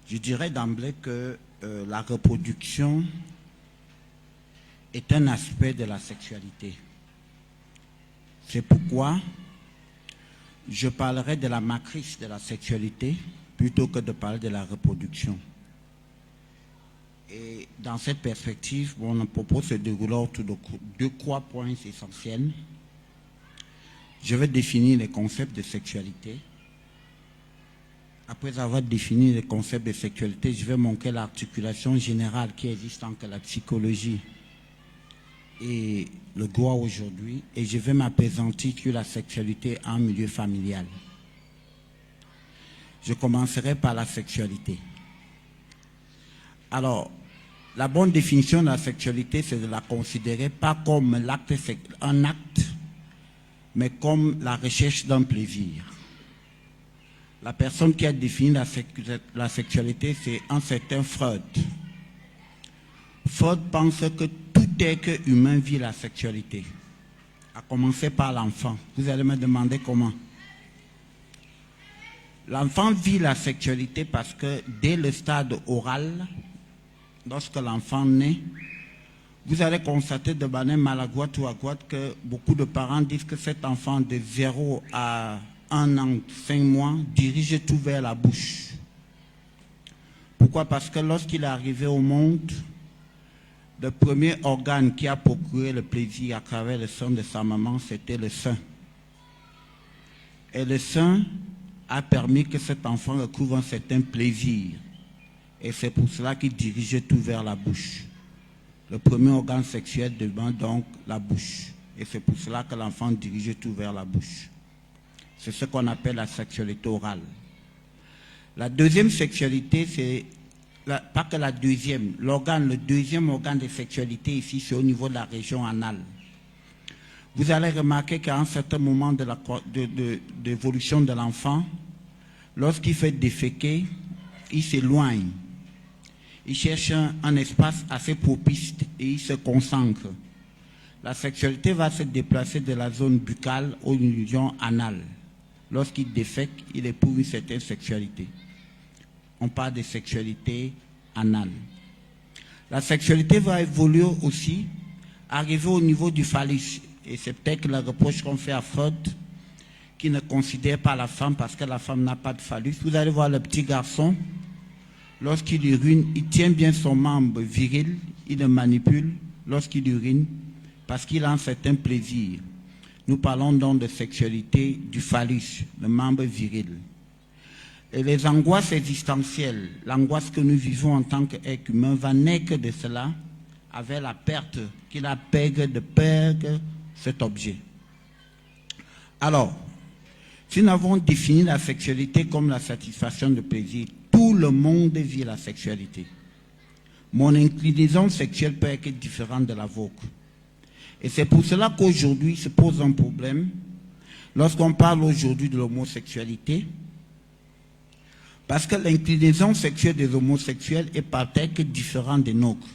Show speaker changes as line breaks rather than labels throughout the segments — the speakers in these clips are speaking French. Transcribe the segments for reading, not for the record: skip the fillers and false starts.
Je dirais d'emblée que la reproduction est un aspect de la sexualité. C'est pourquoi je parlerai de la matrice de la sexualité plutôt que de parler de la reproduction. Et dans cette perspective, mon propos se déroule autour de trois points essentiels. Je vais définir les concepts de sexualité. Après avoir défini les concepts de sexualité, je vais montrer l'articulation générale qui existe entre la psychologie et le droit aujourd'hui, et je vais m'appesantir sur la sexualité en milieu familial. Je commencerai par la sexualité. Alors, la bonne définition de la sexualité, c'est de la considérer pas comme un acte, mais comme la recherche d'un plaisir. La personne qui a défini la sexualité, c'est un certain Freud. Freud pense que tout être humain vit la sexualité, à commencer par l'enfant. Vous allez me demander comment. L'enfant vit la sexualité parce que dès le stade oral, lorsque l'enfant naît, vous allez constater de manière maladroite ou adroite que beaucoup de parents disent que cet enfant de 0 à 1 an, 5 mois, dirige tout vers la bouche. Pourquoi? Parce que lorsqu'il est arrivé au monde, le premier organe qui a procuré le plaisir à travers le sein de sa maman, c'était le sein. Et le sein a permis que cet enfant recouvre un certain plaisir. Et c'est pour cela qu'il dirige tout vers la bouche. Le premier organe sexuel devient donc la bouche. Et c'est pour cela que l'enfant dirige tout vers la bouche. C'est ce qu'on appelle la sexualité orale. La deuxième sexualité, c'est pas que la deuxième, le deuxième organe de sexualité ici, c'est au niveau de la région anale. Vous allez remarquer qu'à un certain moment de l'évolution de l'enfant, lorsqu'il fait déféquer, il s'éloigne. Il cherche un espace assez propice et il se concentre. La sexualité va se déplacer de la zone buccale aux régions anale. Lorsqu'il défèque, il éprouve une certaine sexualité. On parle de sexualité anale. La sexualité va évoluer aussi, arriver au niveau du phallus. Et c'est peut-être le reproche qu'on fait à Freud, qui ne considère pas la femme parce que la femme n'a pas de phallus. Vous allez voir le petit garçon, lorsqu'il urine, il tient bien son membre viril, il le manipule lorsqu'il urine parce qu'il a un certain plaisir. Nous parlons donc de sexualité du phallus, le membre viril. Et les angoisses existentielles, l'angoisse que nous vivons en tant qu'être humain va naître de cela avec la perte qu'il a de perdre cet objet. Alors, si nous avons défini la sexualité comme la satisfaction de plaisir, tout le monde vit la sexualité. Mon inclinaison sexuelle peut être différente de la vôtre. Et c'est pour cela qu'aujourd'hui se pose un problème lorsqu'on parle aujourd'hui de l'homosexualité, parce que l'inclinaison sexuelle des homosexuels est peut-être différente des nôtres.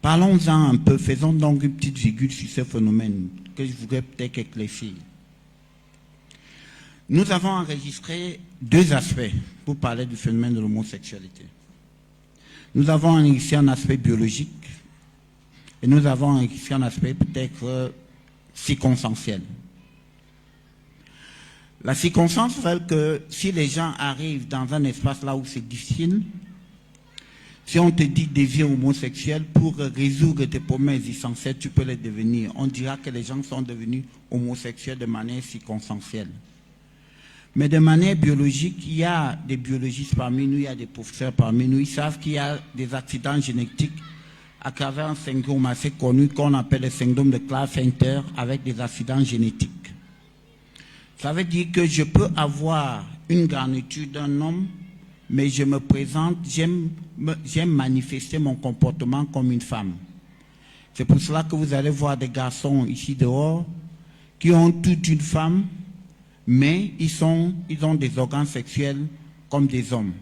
Parlons-en un peu, faisons donc une petite virgule sur ce phénomène que je voudrais peut-être éclaircir. Nous avons enregistré deux aspects pour parler du phénomène de l'homosexualité. Nous avons enregistré un aspect biologique et nous avons enregistré un aspect peut-être circonstanciel. La circonstance fait que si les gens arrivent dans un espace là où c'est difficile, si on te dit désir homosexuel, pour résoudre tes problèmes existentiels, tu peux les devenir. On dira que les gens sont devenus homosexuels de manière circonstancielle. Mais de manière biologique, il y a des biologistes parmi nous, il y a des professeurs parmi nous, ils savent qu'il y a des accidents génétiques à travers un syndrome assez connu qu'on appelle le syndrome de Klinefelter avec des accidents génétiques. Ça veut dire que je peux avoir une garniture d'un homme, mais je me présente, j'aime manifester mon comportement comme une femme. C'est pour cela que vous allez voir des garçons ici dehors qui ont toute une femme, mais ils ont des organes sexuels comme des hommes.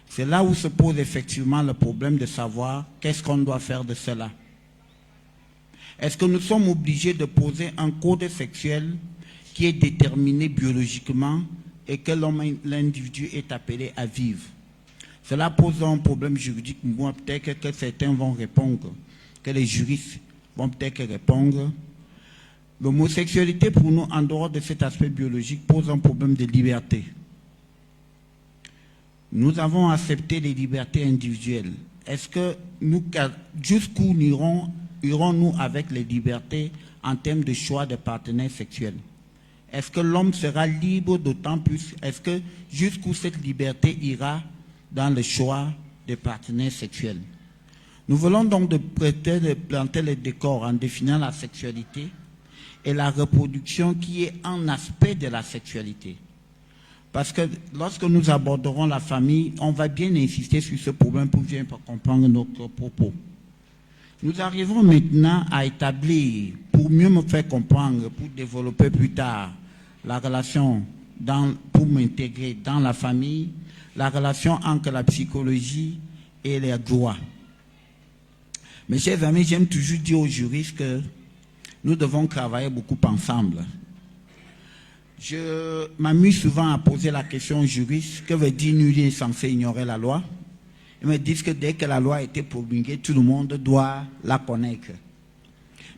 C'est là où se pose effectivement le problème de savoir qu'est-ce qu'on doit faire de cela. Est-ce que nous sommes obligés de poser un code sexuel qui est déterminé biologiquement, de et que l'individu est appelé à vivre. Cela pose un problème juridique. Moi, peut-être que certains vont répondre, que les juristes vont peut-être répondre. L'homosexualité, pour nous, en dehors de cet aspect biologique, pose un problème de liberté. Nous avons accepté les libertés individuelles. Est-ce que nous, jusqu'où irons-nous avec les libertés en termes de choix de partenaires sexuels? Est-ce que l'homme sera libre d'autant plus? Est-ce que jusqu'où cette liberté ira dans le choix des partenaires sexuels? Nous voulons donc de planter les décors en définissant la sexualité et la reproduction qui est un aspect de la sexualité. Parce que lorsque nous aborderons la famille, on va bien insister sur ce problème pour bien comprendre notre propos. Nous arrivons maintenant à établir, pour mieux me faire comprendre, pour développer plus tard la relation, pour m'intégrer dans la famille, la relation entre la psychologie et les droits. Mes chers amis, j'aime toujours dire aux juristes que nous devons travailler beaucoup ensemble. Je m'amuse souvent à poser la question aux juristes, que veut dire nul est censé ignorer la loi? Ils me disent que dès que la loi a été promulguée, tout le monde doit la connaître.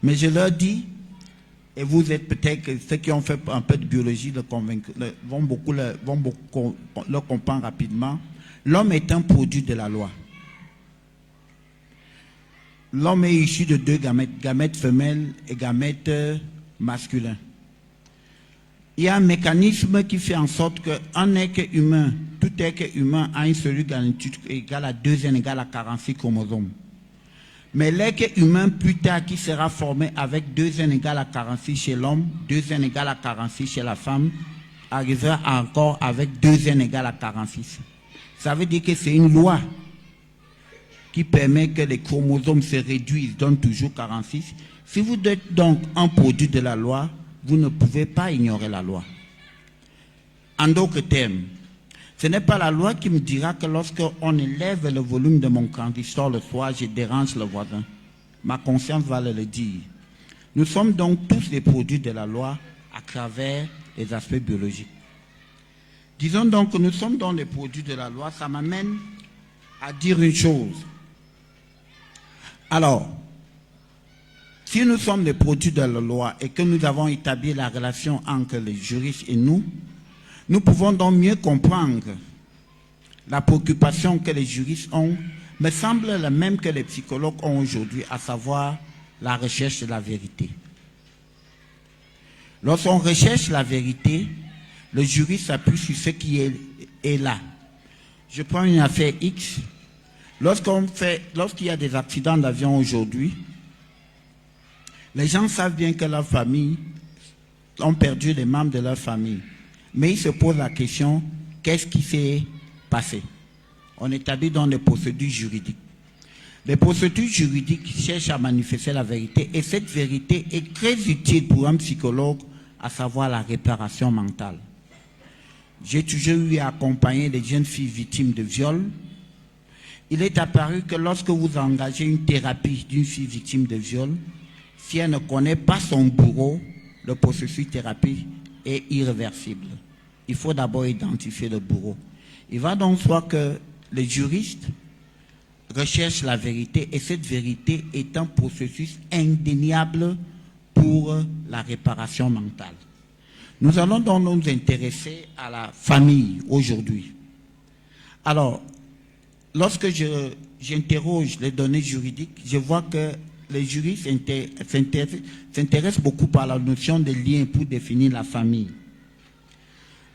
Mais je leur dis, et vous êtes peut-être, ceux qui ont fait un peu de biologie vont beaucoup le comprendre rapidement, l'homme est un produit de la loi. L'homme est issu de deux gamètes, gamètes femelles et gamètes masculins. Il y a un mécanisme qui fait en sorte qu'un être humain, tout être humain a une cellule gamétique égale à 2n égale à 46 chromosomes. Mais l'être humain plus tard qui sera formé avec 2n égale à 46 chez l'homme, 2n égale à 46 chez la femme, arrivera encore avec 2n égale à 46. Ça veut dire que c'est une loi qui permet que les chromosomes se réduisent, donnent toujours 46. Si vous êtes donc un produit de la loi, vous ne pouvez pas ignorer la loi. En d'autres termes, ce n'est pas la loi qui me dira que lorsqu'on élève le volume de mon transistor le soir, je dérange le voisin. Ma conscience va le dire. Nous sommes donc tous des produits de la loi à travers les aspects biologiques. Disons donc que nous sommes donc les produits de la loi, ça m'amène à dire une chose. Alors, si nous sommes des produits de la loi et que nous avons établi la relation entre les juristes et nous pouvons donc mieux comprendre la préoccupation que les juristes ont, me semble la même que les psychologues ont aujourd'hui, à savoir la recherche de la vérité. Lorsqu'on recherche la vérité, le juriste s'appuie sur ce qui est là. Je prends une affaire X. Lorsqu'il y a des accidents d'avion aujourd'hui, les gens savent bien que leurs familles ont perdu les membres de leur famille. Mais ils se posent la question, qu'est-ce qui s'est passé? On établit donc des procédures juridiques. Les procédures juridiques cherchent à manifester la vérité et cette vérité est très utile pour un psychologue, à savoir la réparation mentale. J'ai toujours eu à accompagner les jeunes filles victimes de viol. Il est apparu que lorsque vous engagez une thérapie d'une fille victime de viol, si elle ne connaît pas son bourreau, le processus thérapie est irréversible. Il faut d'abord identifier le bourreau. Il va donc voir que les juristes recherchent la vérité et cette vérité est un processus indéniable pour la réparation mentale. Nous allons donc nous intéresser à la famille aujourd'hui. Alors, lorsque j'interroge les données juridiques, je vois que les juristes s'intéressent beaucoup par la notion de lien pour définir la famille.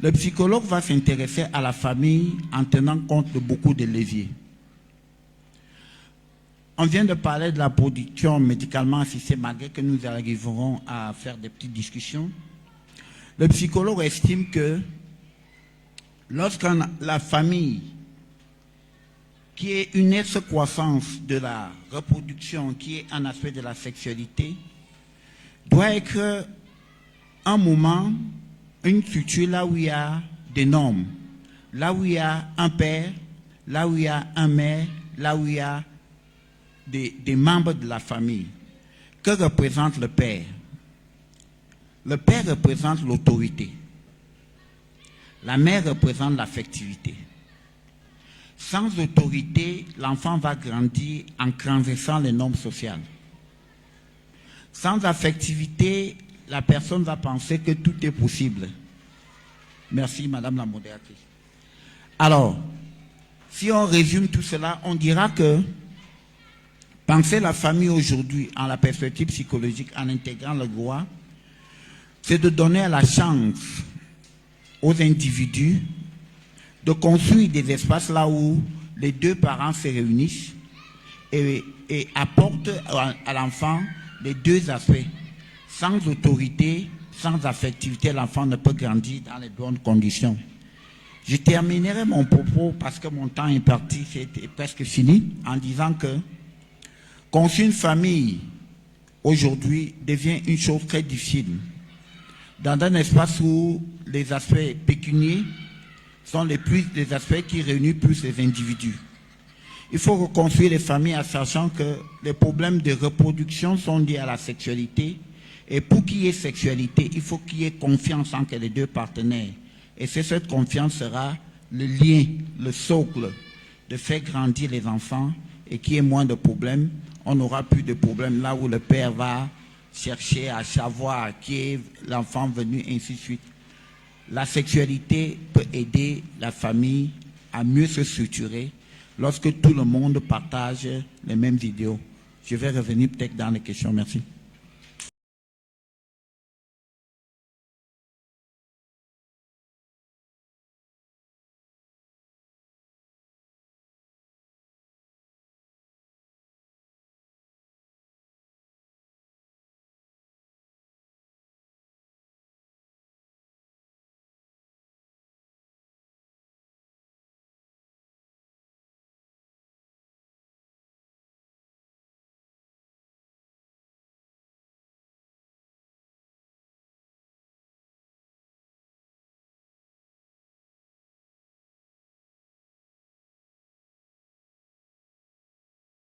Le psychologue va s'intéresser à la famille en tenant compte de beaucoup de leviers. On vient de parler de la production médicalement assistée, malgré que nous arriverons à faire des petites discussions. Le psychologue estime que lorsque la famille, qui est une excroissance de la reproduction, qui est un aspect de la sexualité, doit être un moment, une structure là où il y a des normes, là où il y a un père, là où il y a un mère, là où il y a des membres de la famille. Que représente le père? Le père représente l'autorité. La mère représente l'affectivité. Sans autorité, l'enfant va grandir en transgressant les normes sociales. Sans affectivité, la personne va penser que tout est possible. Merci, Madame la modératrice. Alors, si on résume tout cela, on dira que penser la famille aujourd'hui en la perspective psychologique, en intégrant le droit, c'est de donner la chance aux individus de construire des espaces là où les deux parents se réunissent et apportent à l'enfant les deux aspects. Sans autorité, sans affectivité, l'enfant ne peut grandir dans les bonnes conditions. Je terminerai mon propos parce que mon temps est parti, c'est presque fini, en disant que construire une famille aujourd'hui devient une chose très difficile. Dans un espace où les aspects pécuniaires sont les aspects qui réunissent plus les individus. Il faut reconstruire les familles en sachant que les problèmes de reproduction sont liés à la sexualité. Et pour qu'il y ait sexualité, il faut qu'il y ait confiance entre les deux partenaires. Et c'est cette confiance sera le lien, le socle de faire grandir les enfants et qu'il y ait moins de problèmes. On n'aura plus de problèmes là où le père va chercher à savoir qui est l'enfant venu, ainsi de suite. La sexualité peut aider la famille à mieux se structurer lorsque tout le monde partage les mêmes idéaux. Je vais revenir peut-être dans les questions. Merci.